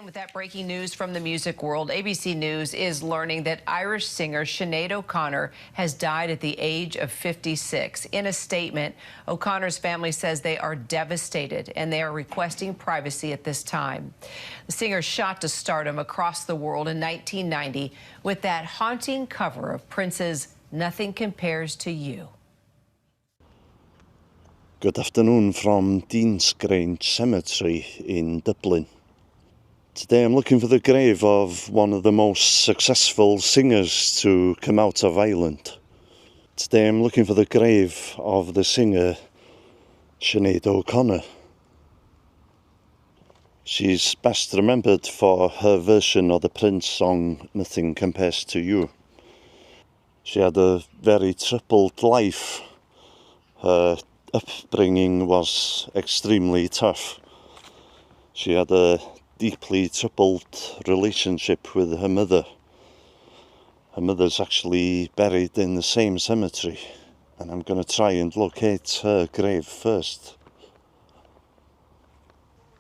With that breaking news from the music world, ABC News is learning that Irish singer Sinead O'Connor has died at the age of 56. In a statement, O'Connor's family says they are devastated and they are requesting privacy at this time. The singer shot to stardom across the world in 1990 with that haunting cover of Prince's Nothing Compares to You. Good afternoon from Deansgrange Cemetery in Dublin. Today I'm looking for the grave of one of the most successful singers to come out of Ireland. Today I'm looking for the grave of the singer Sinead O'Connor. She's best remembered for her version of the Prince song Nothing Compares to You. She had a very troubled life. Her upbringing was extremely tough. She had a deeply troubled relationship with her mother. Her mother's actually buried in the same cemetery, and I'm going to try and locate her grave first.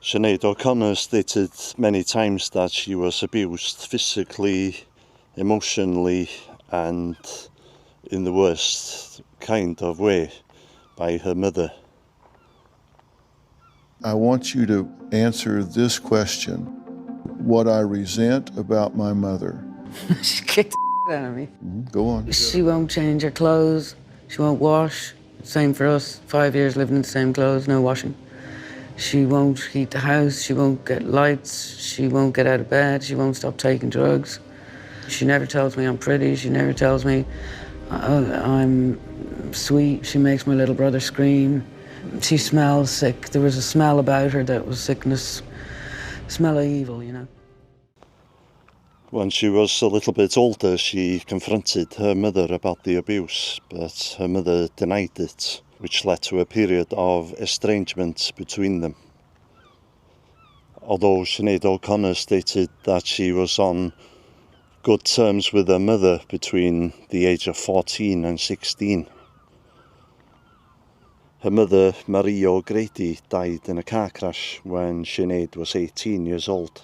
Sinead O'Connor stated many times that she was abused physically, emotionally, and in the worst kind of way by her mother. I want you to answer this question. What I resent about my mother. She kicked the out of me. Go on. She won't change her clothes. She won't wash. Same for us. 5 years living in the same clothes, no washing. She won't heat the house. She won't get lights. She won't get out of bed. She won't stop taking drugs. She never tells me I'm pretty. She never tells me I'm sweet. She makes my little brother scream. She smells sick. There was a smell about her that was sickness, smell of evil, you know. When she was a little bit older, she confronted her mother about the abuse, but her mother denied it, which led to a period of estrangement between them. Although Sinead O'Connor stated that she was on good terms with her mother between the age of 14 and 16. Her mother, Marie O'Grady, died in a car crash when Sinead was 18 years old.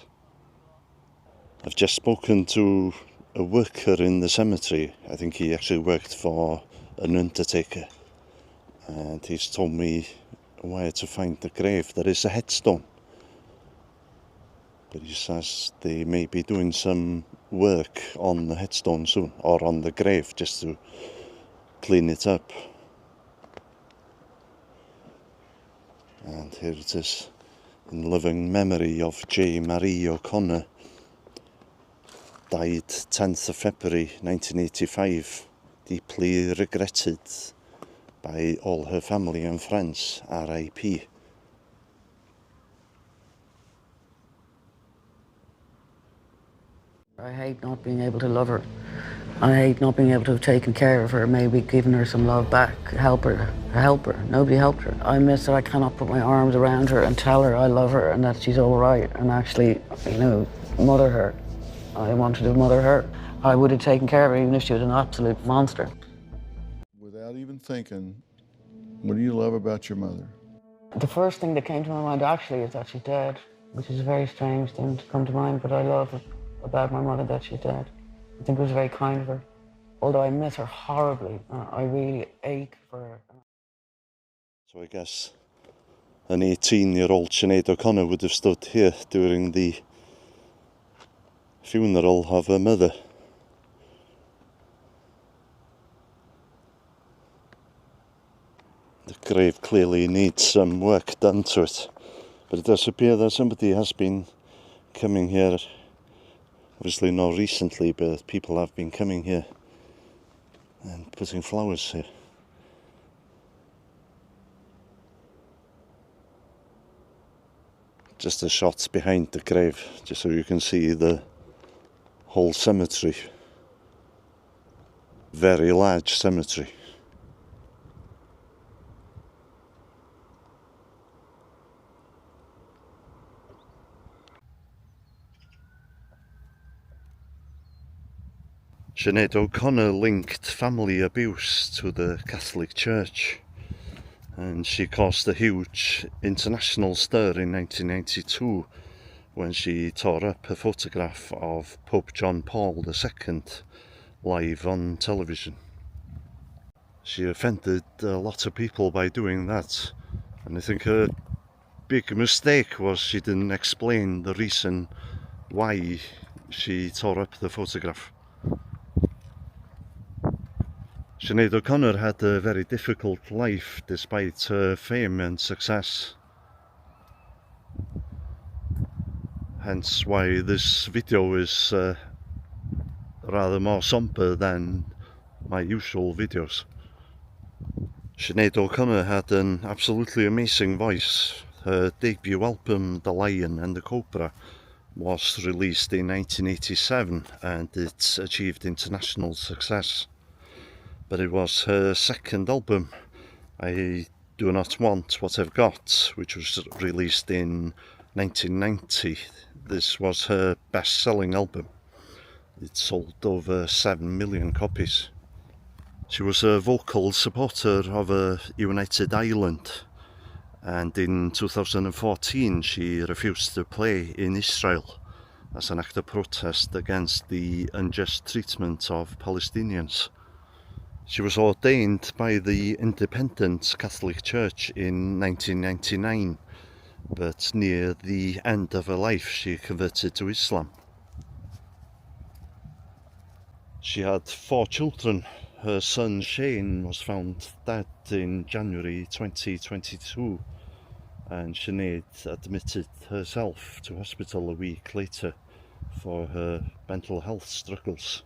I've just spoken to a worker in the cemetery. I think he actually worked for an undertaker. And he's told me where to find the grave. There is a headstone. But he says they may be doing some work on the headstone soon, or on the grave, just to clean it up. And here it is, in living memory of J. Marie O'Connor, died 10th of February 1985, deeply regretted by all her family and friends, R.I.P. I hate not being able to love her. I hate not being able to have taken care of her, maybe given her some love back, help her. Nobody helped her. I miss her. I cannot put my arms around her and tell her I love her and that she's all right and actually, you know, mother her. I wanted to mother her. I would have taken care of her even if she was an absolute monster. Without even thinking, what do you love about your mother? The first thing that came to my mind actually is that she's dead, which is a very strange thing to come to mind, but I love about my mother that she's dead. I think it was very kind of her. Although I miss her horribly, I really ache for her. So I guess an 18-year-old Sinead O'Connor would have stood here during the funeral of her mother. The grave clearly needs some work done to it, but it does appear that somebody has been coming here. Obviously not recently, but people have been coming here and putting flowers here. Just a shot behind the grave, just so you can see the whole cemetery. Very large cemetery. Sinead O'Connor linked family abuse to the Catholic Church, and she caused a huge international stir in 1992 when she tore up a photograph of Pope John Paul II live on television. She offended a lot of people by doing that, and I think her big mistake was she didn't explain the reason why she tore up the photograph. Sinead O'Connor had a very difficult life despite her fame and success. Hence why this video is rather more somber than my usual videos. Sinead O'Connor had an absolutely amazing voice. Her debut album, The Lion and the Cobra, was released in 1987 and it achieved international success. But it was her second album, I Do Not Want What I've Got, which was released in 1990. This was her best-selling album. It sold over 7 million copies. She was a vocal supporter of a united Ireland, and in 2014 she refused to play in Israel as an act of protest against the unjust treatment of Palestinians. She was ordained by the Independent Catholic Church in 1999, but near the end of her life she converted to Islam. She had 4 children. Her son Shane was found dead in January 2022, and Sinead admitted herself to hospital a week later for her mental health struggles.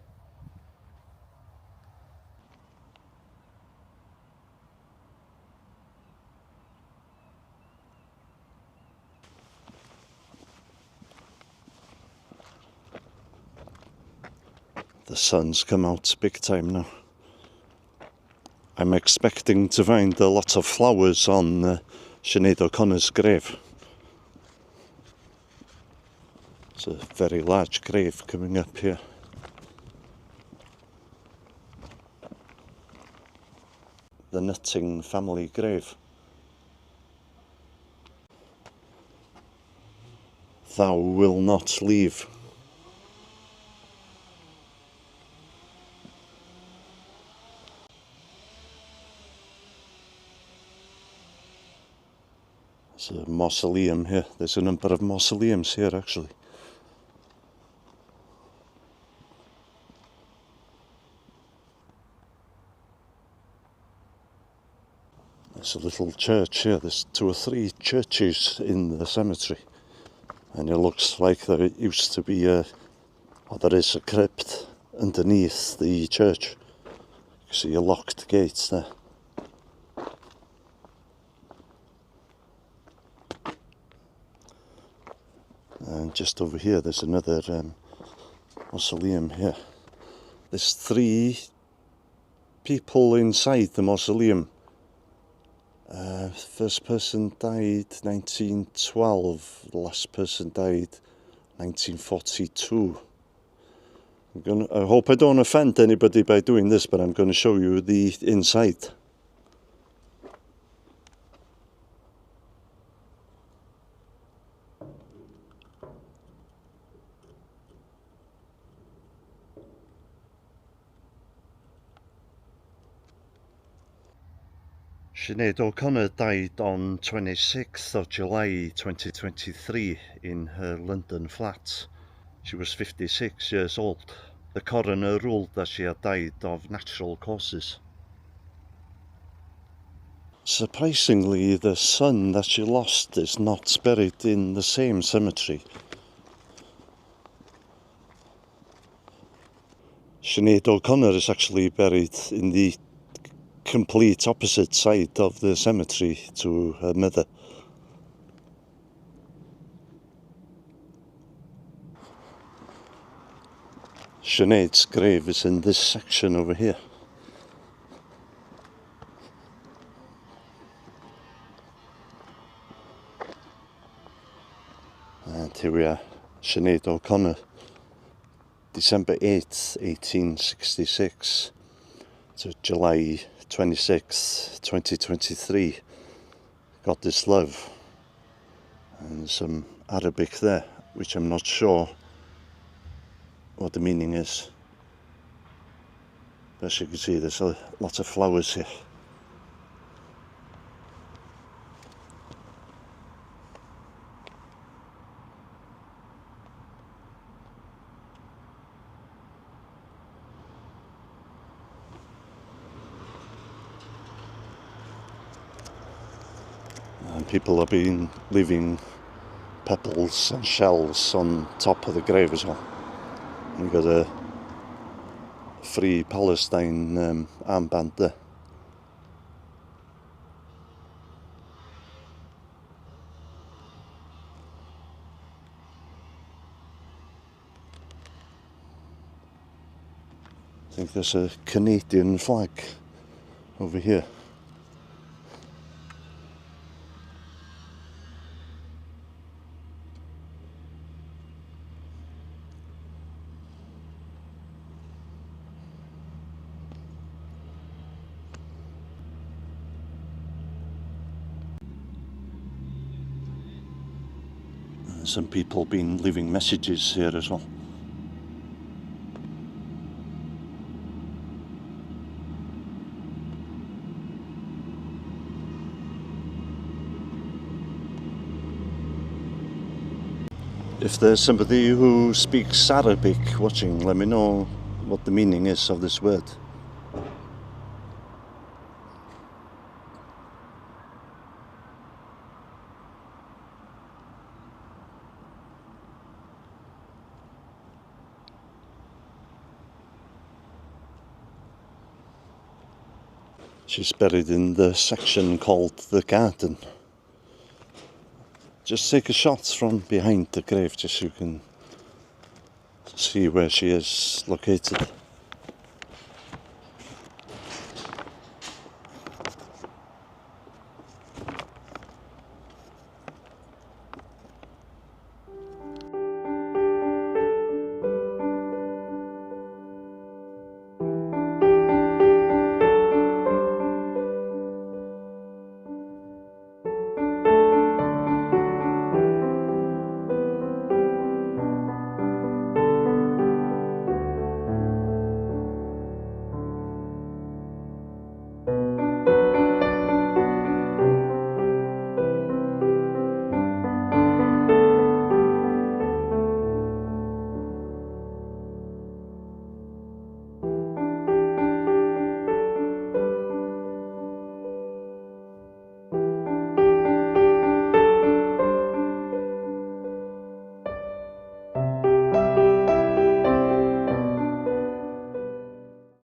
The sun's come out big time now. I'm expecting to find a lot of flowers on Sinead O'Connor's grave. It's a very large grave coming up here. The Nutting family grave. Thou will not leave. There's a mausoleum here. There's a number of mausoleums here actually. There's a little church here. There's 2 or 3 churches in the cemetery, and it looks like there used to be there is a crypt underneath the church. You see a locked gate there. And just over here there's another mausoleum here. There's 3 people inside the mausoleum. First person died 1912, the last person died 1942. I hope I don't offend anybody by doing this, but I'm going to show you the inside. Sinead O'Connor died on 26th of July 2023 in her London flat. She was 56 years old. The coroner ruled that she had died of natural causes. Surprisingly, the son that she lost is not buried in the same cemetery. Sinead O'Connor is actually buried in the complete opposite side of the cemetery to her mother. Sinead's grave is in this section over here. And here we are, Sinead O'Connor, December 8th, 1866 to July 26th, 2023. God is love. And some Arabic there. which I'm not sure what the meaning is. But as you can see, there's a lot of flowers here. And people have been leaving pebbles and shells on top of the grave as well. You've got a Free Palestine armband there. I think there's a Canadian flag over here. Some people been leaving messages here as well. If there's somebody who speaks Arabic watching, let me know what the meaning is of this word. She's buried in the section called the garden. Just take a shot from behind the grave just so you can see where she is located.